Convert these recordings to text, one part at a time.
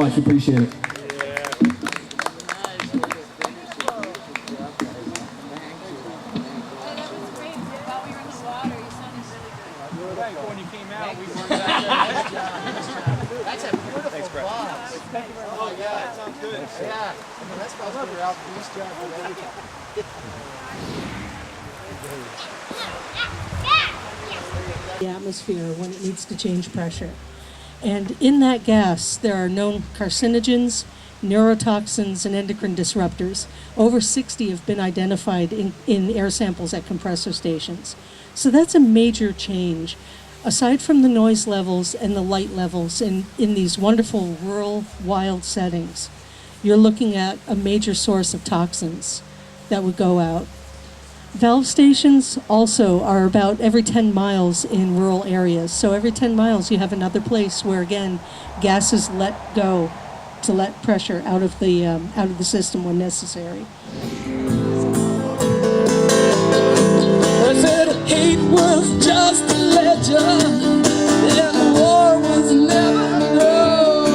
much. Appreciate it. That's a beautiful box. Oh yeah, that sounds good. Yeah, I mean that's supposed to be your out-east job with everything. The atmosphere when it needs to change pressure. And in that gas, there are known carcinogens, neurotoxins, and endocrine disruptors. Over 60 have been identified in air samples at compressor stations. So that's a major change. Aside from the noise levels and the light levels in these wonderful rural, wild settings, you're looking at a major source of toxins that would go out. Valve stations also are about every 10 miles in rural areas. So every 10 miles you have another place where, again, gas is let go to let pressure out of the system when necessary. I said hate was just a legend, and war was never known.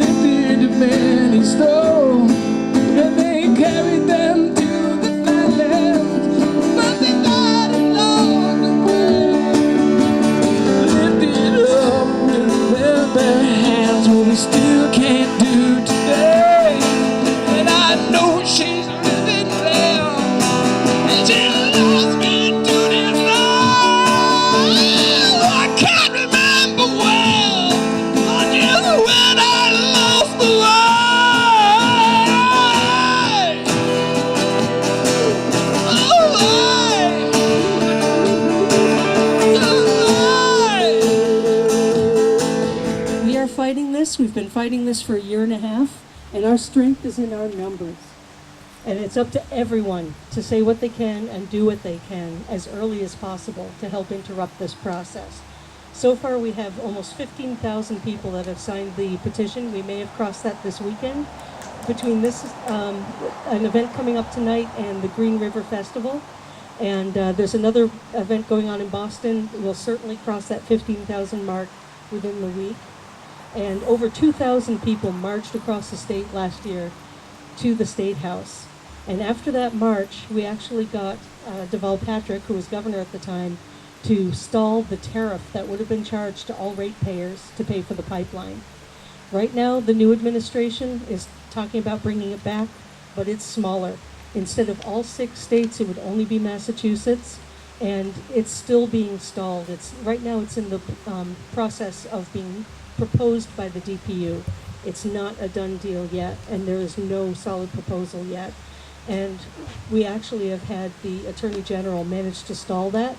They did many stone, and they carried them to the land, but they died along the way. Lifted up with their bare hands, what we still can't do today. And I know she's living there, and she loves me to this life. I can't remember well, until when I lost the life. We are fighting this. We've been fighting this for a year and a half, and our strength is in our numbers. And it's up to everyone to say what they can and do what they can as early as possible to help interrupt this process. So far, we have almost 15,000 people that have signed the petition. We may have crossed that this weekend. Between this, an event coming up tonight and the Green River Festival, and there's another event going on in Boston. We'll certainly cross that 15,000 mark within the week. And over 2,000 people marched across the state last year to the State House. And after that march, we actually got Deval Patrick, who was governor at the time, to stall the tariff that would have been charged to all ratepayers to pay for the pipeline. Right now, the new administration is talking about bringing it back, but it's smaller. Instead of all 6 states, it would only be Massachusetts, and it's still being stalled. Right now, it's in the process of being proposed by the DPU. It's not a done deal yet, and there is no solid proposal yet. And we actually have had the Attorney General manage to stall that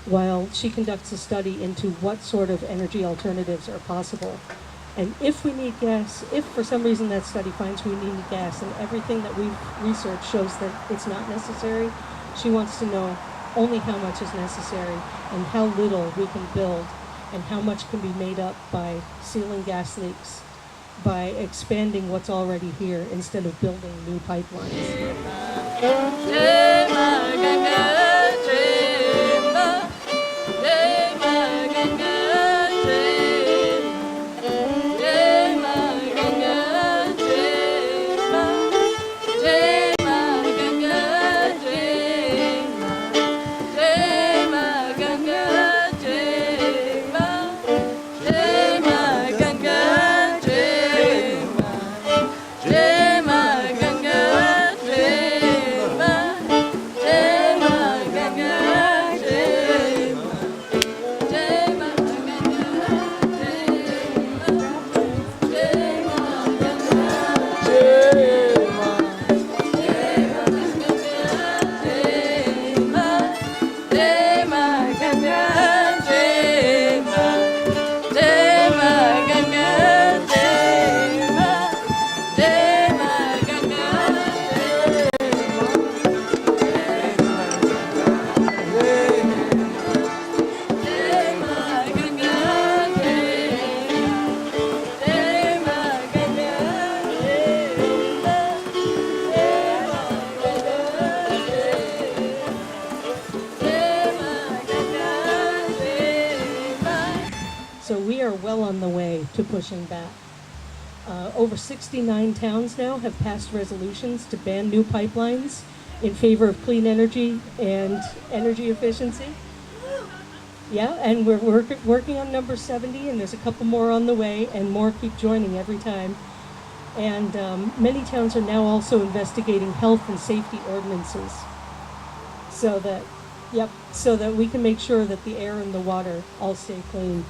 while she conducts a study into what sort of energy alternatives are possible. And if we need gas, if for some reason that study finds we need gas and everything that we've researched shows that it's not necessary, she wants to know only how much is necessary and how little we can build and how much can be made up by sealing gas leaks, by expanding what's already here instead of building new pipelines. we are well on the way to pushing back. Over 69 towns now have passed resolutions to ban new pipelines in favor of clean energy and energy efficiency. Yeah, and we're working on number 70, and there's a couple more on the way, and more keep joining every time. And many towns are now also investigating health and safety ordinances so that we can make sure that the air and the water all stay clean.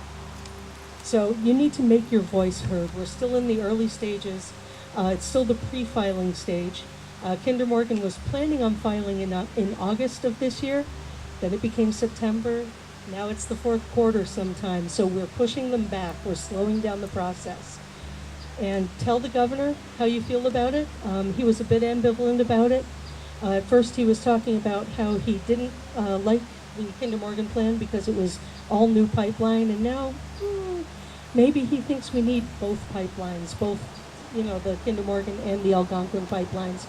So you need to make your voice heard. We're still in the early stages. It's still the pre-filing stage. Kinder Morgan was planning on filing in August of this year. Then it became September. Now it's the fourth quarter sometime. So we're pushing them back. We're slowing down the process. And tell the governor how you feel about it. He was a bit ambivalent about it. At first he was talking about how he didn't like the Kinder Morgan plan because it was all new pipeline, and now maybe he thinks we need both pipelines, both, the Kinder Morgan and the Algonquin pipelines.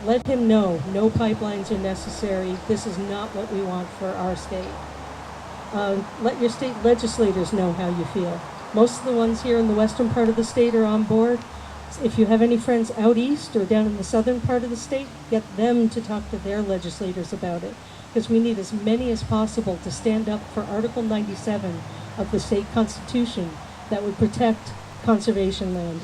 Let him know no pipelines are necessary. This is not what we want for our state. Let your state legislators know how you feel. Most of the ones here in the western part of the state are on board. If you have any friends out east or down in the southern part of the state, get them to talk to their legislators about it, because we need as many as possible to stand up for Article 97 of the state constitution that would protect conservation land.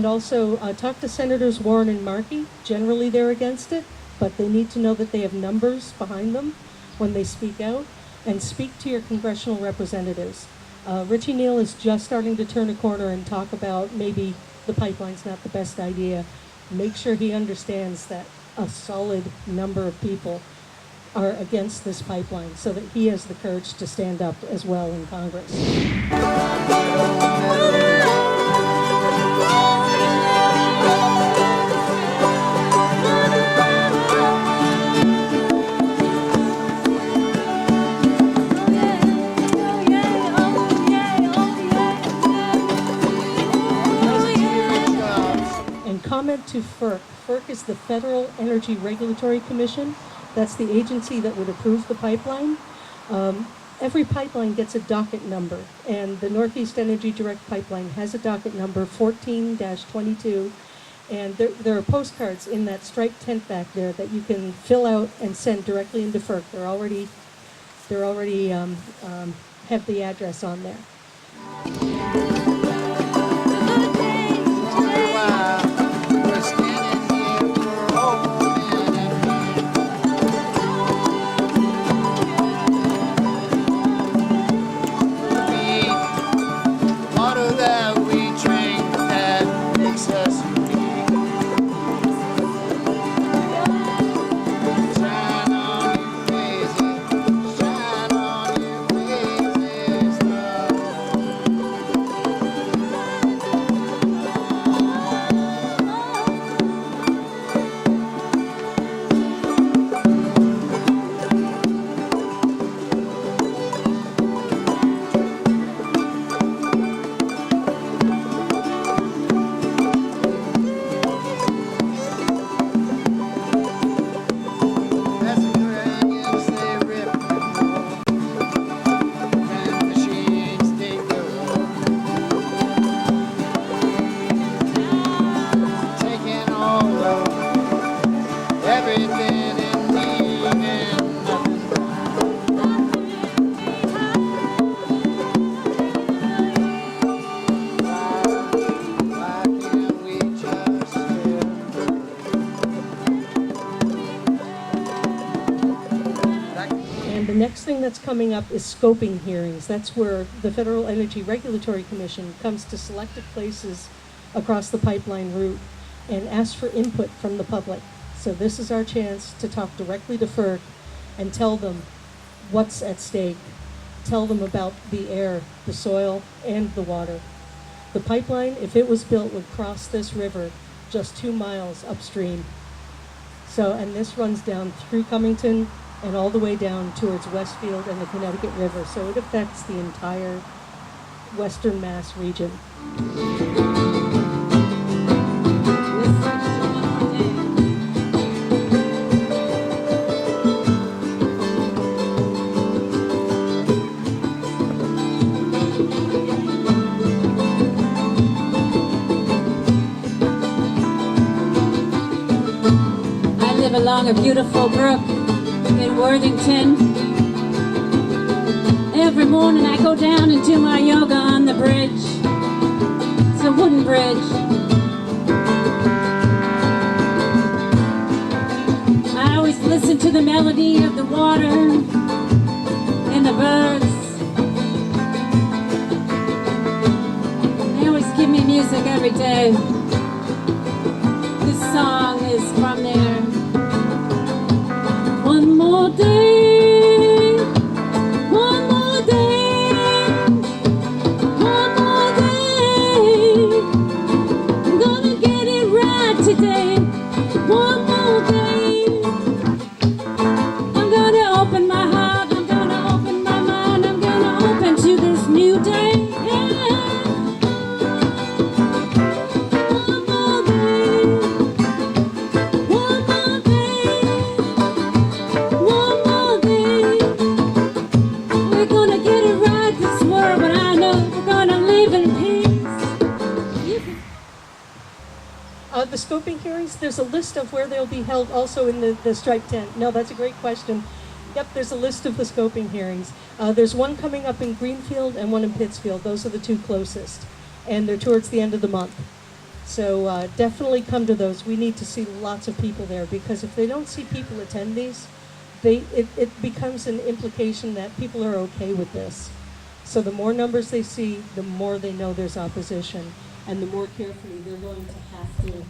Also, talk to Senators Warren and Markey. Generally, they're against it, but they need to know that they have numbers behind them when they speak out. And speak to your congressional representatives. Richie Neal is just starting to turn a corner and talk about maybe the pipeline's not the best idea. Make sure he understands that a solid number of people are against this pipeline so that he has the courage to stand up as well in Congress. Comment to FERC. FERC FERC is the Federal Energy Regulatory Commission. That's the agency that would approve the pipeline. Every pipeline gets a docket number, and the Northeast Energy Direct Pipeline has a docket number 14-22, and there are postcards in that striped tent back there that you can fill out and send directly into FERC. They're already have the address on there. We're standing here for home water that we drink that makes us unique. Shine on you crazy, shine on you crazy stuff. That's the onions they rip and roll, and machines they go. Taking all of everything and leaving nothing behind. Why can't we just share? And the next thing that's coming up is scoping hearings. That's where the Federal Energy Regulatory Commission comes to selected places across the pipeline route and asks for input from the public. So this is our chance to talk directly to FERC and tell them what's at stake, tell them about the air, the soil, and the water. The pipeline, if it was built, would cross this river just 2 miles upstream. So, and this runs down through Cummington and all the way down towards Westfield and the Connecticut River. So it affects the entire Western Mass region. I live along a beautiful brook in Worthington. Every morning I go down and do my yoga on the bridge. It's a wooden bridge. I always listen to the melody of the water and the birds. They always give me music every day. This song is from there. One more day, one more day, one more day. I'm gonna get it right today. One more day. I'm gonna open my heart, I'm gonna open my mind, I'm gonna open to this new day. One more day, one more day. One more day. We're gonna get it right this world, but I know we're gonna live in peace. The scoping hearings, there's a list of where they'll be held also in the striped tent. No, that's a great question. Yep, there's a list of the scoping hearings. There's one coming up in Greenfield and one in Pittsfield. Those are the two closest. And they're towards the end of the month. So definitely come to those. We need to see lots of people there, because if they don't see people attend these, it becomes an implication that people are okay with this. So the more numbers they see, the more they know there's opposition, and the more carefully they're going to have to.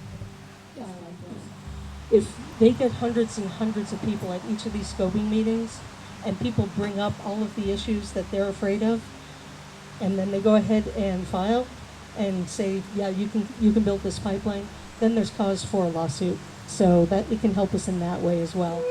If they get hundreds and hundreds of people at each of these scoping meetings, and people bring up all of the issues that they're afraid of, and then they go ahead and file and say, yeah, you can build this pipeline, then there's cause for a lawsuit. So that it can help us in that way as well.